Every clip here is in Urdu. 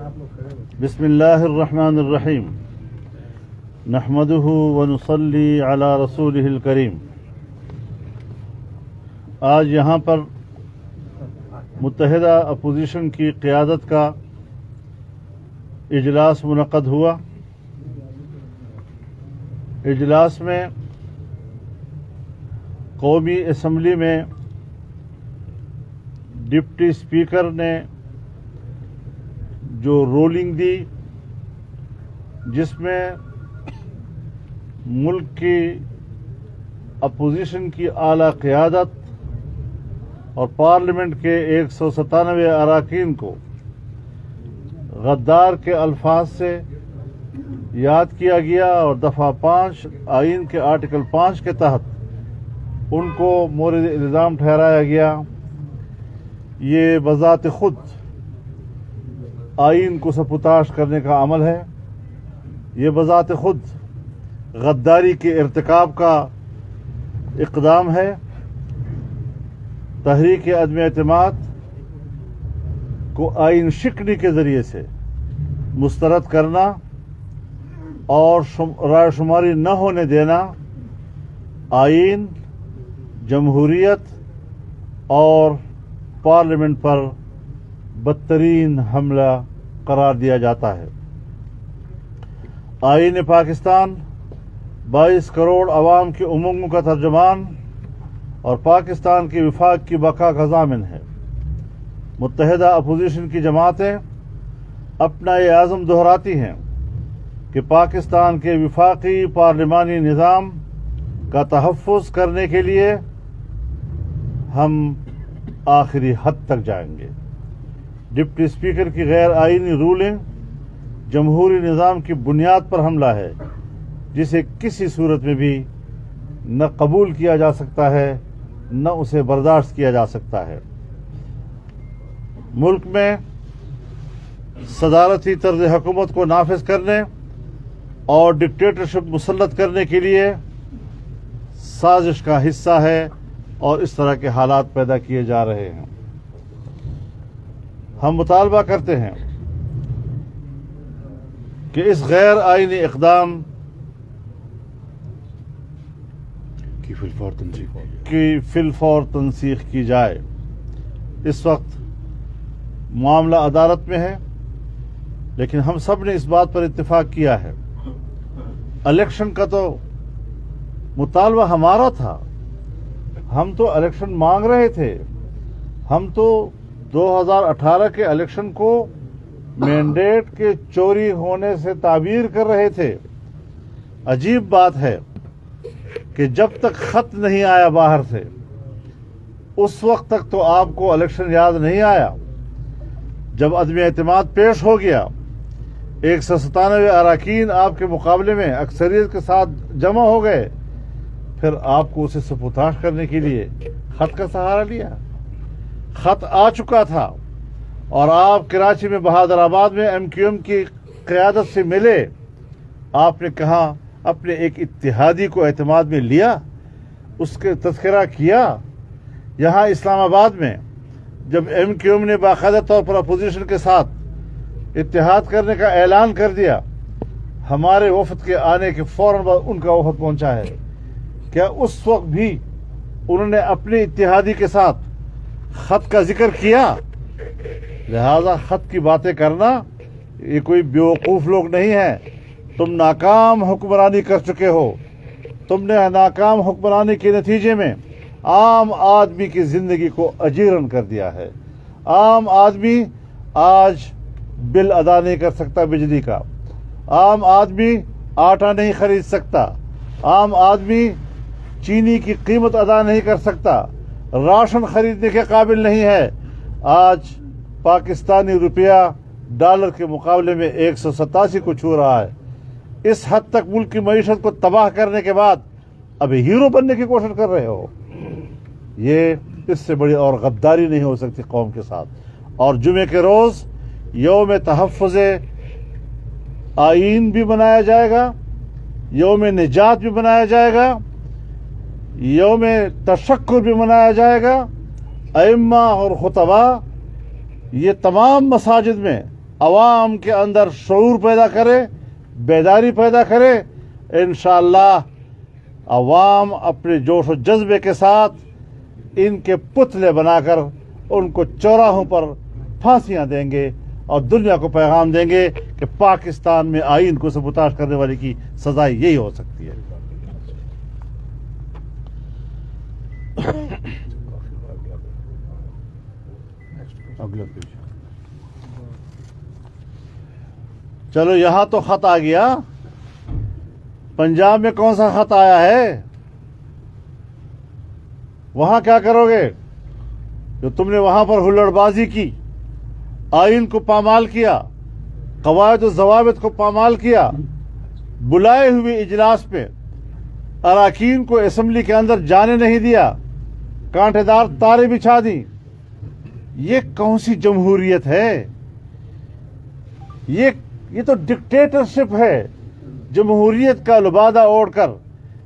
بسم اللہ الرحمن الرحیم نحمدہ ونصلی علی رسولہ الکریم۔ آج یہاں پر متحدہ اپوزیشن کی قیادت کا اجلاس منعقد ہوا۔ اجلاس میں قومی اسمبلی میں ڈپٹی اسپیکر نے جو رولنگ دی، جس میں ملک کی اپوزیشن کی اعلیٰ قیادت اور پارلیمنٹ کے 197 اراکین کو غدار کے الفاظ سے یاد کیا گیا اور دفعہ 5 آئین کے آرٹیکل 5 کے تحت ان کو مورد الزام ٹھہرایا گیا۔ یہ بذات خود آئین کو سپوتاش کرنے کا عمل ہے، یہ بذات خود غداری کے ارتکاب کا اقدام ہے۔ تحریک عدم اعتماد کو آئین شکنی کے ذریعے سے مسترد کرنا اور رائے شماری نہ ہونے دینا آئین، جمہوریت اور پارلیمنٹ پر بدترین حملہ قرار دیا جاتا ہے۔ آئین پاکستان 22 کروڑ عوام کی امنگوں کا ترجمان اور پاکستان کے وفاق کی بقا کا ضامن ہے۔ متحدہ اپوزیشن کی جماعتیں اپنا یہ عزم دہراتی ہیں کہ پاکستان کے وفاقی پارلیمانی نظام کا تحفظ کرنے کے لیے ہم آخری حد تک جائیں گے۔ ڈپٹی اسپیکر کی غیر آئینی رولنگ جمہوری نظام کی بنیاد پر حملہ ہے، جسے کسی صورت میں بھی نہ قبول کیا جا سکتا ہے نہ اسے برداشت کیا جا سکتا ہے۔ ملک میں صدارتی طرز حکومت کو نافذ کرنے اور ڈکٹیٹرشپ مسلط کرنے کے لیے سازش کا حصہ ہے اور اس طرح کے حالات پیدا کیے جا رہے ہیں۔ ہم مطالبہ کرتے ہیں کہ اس غیر آئینی اقدام کی فی الفور تنسیخ کی جائے۔ اس وقت معاملہ عدالت میں ہے، لیکن ہم سب نے اس بات پر اتفاق کیا ہے، الیکشن کا تو مطالبہ ہمارا تھا، ہم تو الیکشن مانگ رہے تھے، ہم تو 2018 کے الیکشن کو مینڈیٹ کے چوری ہونے سے تعبیر کر رہے تھے۔ عجیب بات ہے کہ جب تک خط نہیں آیا باہر سے، اس وقت تک تو آپ کو الیکشن یاد نہیں آیا۔ جب عدم اعتماد پیش ہو گیا، 197 اراکین آپ کے مقابلے میں اکثریت کے ساتھ جمع ہو گئے، پھر آپ کو اسے سپوتاش کرنے کے لیے خط کا سہارا لیا۔ خط آ چکا تھا اور آپ کراچی میں بہادر آباد میں ایم کیو ایم کی قیادت سے ملے، آپ نے کہا اپنے ایک اتحادی کو اعتماد میں لیا، اس کے تذکرہ کیا۔ یہاں اسلام آباد میں جب ایم کیو ایم نے باقاعدہ طور پر اپوزیشن کے ساتھ اتحاد کرنے کا اعلان کر دیا، ہمارے وفد کے آنے کے فوراً بعد ان کا وفد پہنچا ہے۔ کیا اس وقت بھی انہوں نے اپنے اتحادی کے ساتھ خط کا ذکر کیا؟ لہذا خط کی باتیں کرنا یہ کوئی بیوقوف لوگ نہیں ہیں۔ تم ناکام حکمرانی کر چکے ہو، تم نے ناکام حکمرانی کے نتیجے میں عام آدمی کی زندگی کو اجیرن کر دیا ہے۔ عام آدمی آج بل ادا نہیں کر سکتا بجلی کا، عام آدمی آٹا نہیں خرید سکتا، عام آدمی چینی کی قیمت ادا نہیں کر سکتا، راشن خریدنے کے قابل نہیں ہے۔ آج پاکستانی روپیہ ڈالر کے مقابلے میں 187 کو چھو رہا ہے۔ اس حد تک ملک کی معیشت کو تباہ کرنے کے بعد اب ہیرو بننے کی کوشش کر رہے ہو۔ یہ اس سے بڑی اور غداری نہیں ہو سکتی قوم کے ساتھ۔ اور جمعے کے روز یوم تحفظ آئین بھی منایا جائے گا، یوم نجات بھی منایا جائے گا، یوم تشکر بھی منایا جائے گا۔ ائمہ اور خطبہ یہ تمام مساجد میں عوام کے اندر شعور پیدا کرے, بیداری پیدا کرے, انشاءاللہ عوام اپنے جوش و جذبے کے ساتھ ان کے پتلے بنا کر ان کو چوراہوں پر پھانسیاں دیں گے اور دنیا کو پیغام دیں گے کہ پاکستان میں آئین کو سبوتاژ کرنے والے کی سزا یہی ہو سکتی ہے. چلو یہاں تو خط آ گیا, پنجاب میں کون سا خط آیا ہے؟ وہاں کیا کرو گے؟ جو تم نے وہاں پر ہلڑ بازی کی, آئین کو پامال کیا, قواعد و ضوابط کو پامال کیا, بلائے ہوئے اجلاس میں اراکین کو اسمبلی کے اندر جانے نہیں دیا, کانٹے دار تارے بچھا دی, یہ کون سی جمہوریت ہے؟ یہ تو ڈکٹیٹرشپ ہے. جمہوریت کا لبادہ اوڑھ کر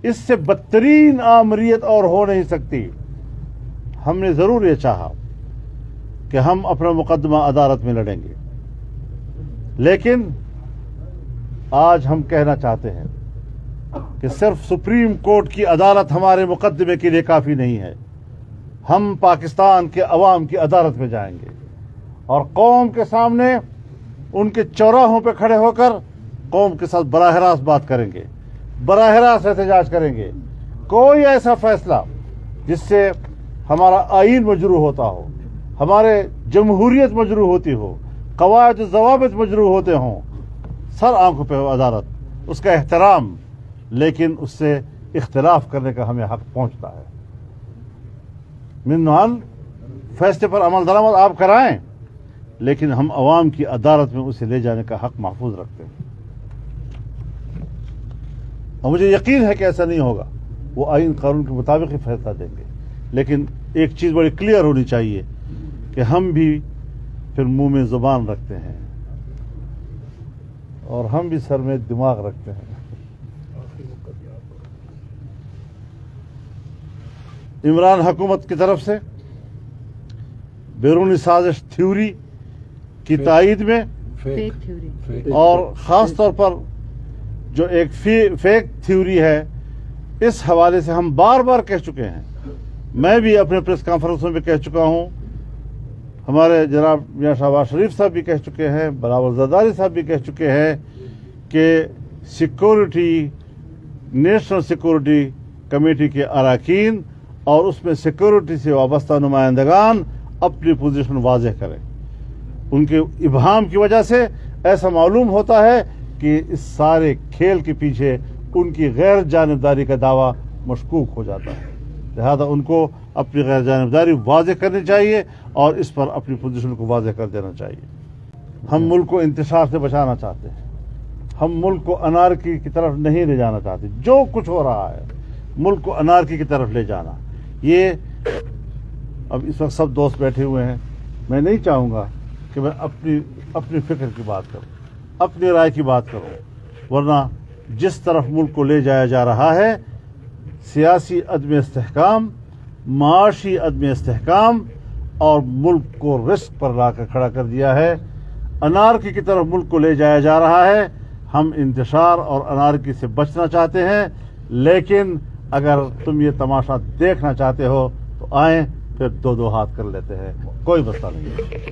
اس سے بدترین آمریت اور ہو نہیں سکتی. ہم نے ضرور یہ چاہا کہ ہم اپنا مقدمہ عدالت میں لڑیں گے, لیکن آج ہم کہنا چاہتے ہیں کہ صرف سپریم کورٹ کی عدالت ہمارے مقدمے کے لیے کافی نہیں ہے. ہم پاکستان کے عوام کی عدالت میں جائیں گے اور قوم کے سامنے ان کے چوراہوں پہ کھڑے ہو کر قوم کے ساتھ براہ راست بات کریں گے, براہ راست احتجاج کریں گے. کوئی ایسا فیصلہ جس سے ہمارا آئین مجروح ہوتا ہو, ہمارے جمہوریت مجروح ہوتی ہو, قواعد و ضوابط مجروح ہوتے ہوں, سر آنکھوں پہ عدالت, اس کا احترام, لیکن اس سے اختلاف کرنے کا ہمیں حق پہنچتا ہے. منحال فیصلے پر عمل درآمد آپ کرائیں, لیکن ہم عوام کی عدالت میں اسے لے جانے کا حق محفوظ رکھتے ہیں. اور مجھے یقین ہے کہ ایسا نہیں ہوگا, وہ آئین قانون کے مطابق ہی فیصلہ دیں گے. لیکن ایک چیز بڑی کلیئر ہونی چاہیے کہ ہم بھی پھر منہ میں زبان رکھتے ہیں اور ہم بھی سر میں دماغ رکھتے ہیں. عمران حکومت کی طرف سے بیرونی سازش تھیوری کی تائید میں اور خاص طور پر جو ایک فیک تھیوری ہے, اس حوالے سے ہم بار بار کہہ چکے ہیں. میں بھی اپنے پریس کانفرنسوں میں کہہ چکا ہوں, ہمارے جناب میاں شہباز شریف صاحب بھی کہہ چکے ہیں, بلاول زرداری صاحب بھی کہہ چکے ہیں کہ سیکورٹی, نیشنل سیکورٹی کمیٹی کے اراکین اور اس میں سیکورٹی سے وابستہ نمائندگان اپنی پوزیشن واضح کریں. ان کے ابہام کی وجہ سے ایسا معلوم ہوتا ہے کہ اس سارے کھیل کے پیچھے ان کی غیر جانبداری کا دعویٰ مشکوک ہو جاتا ہے. لہذا ان کو اپنی غیر جانبداری واضح کرنی چاہیے اور اس پر اپنی پوزیشن کو واضح کر دینا چاہیے. ہم ملک کو انتشار سے بچانا چاہتے ہیں, ہم ملک کو انارکی کی طرف نہیں لے جانا چاہتے. جو کچھ ہو رہا ہے ملک کو انارکی کی طرف لے جانا, یہ اب اس وقت سب دوست بیٹھے ہوئے ہیں, میں نہیں چاہوں گا کہ میں اپنی فکر کی بات کروں, اپنی رائے کی بات کروں, ورنہ جس طرف ملک کو لے جایا جا رہا ہے, سیاسی عدم استحکام, معاشی عدم استحکام اور ملک کو رسک پر لا کر کھڑا کر دیا ہے. انارکی کی طرف ملک کو لے جایا جا رہا ہے. ہم انتشار اور انارکی سے بچنا چاہتے ہیں, لیکن اگر تم یہ تماشا دیکھنا چاہتے ہو تو آئیں, پھر دو ہاتھ کر لیتے ہیں, کوئی مسئلہ نہیں ہے.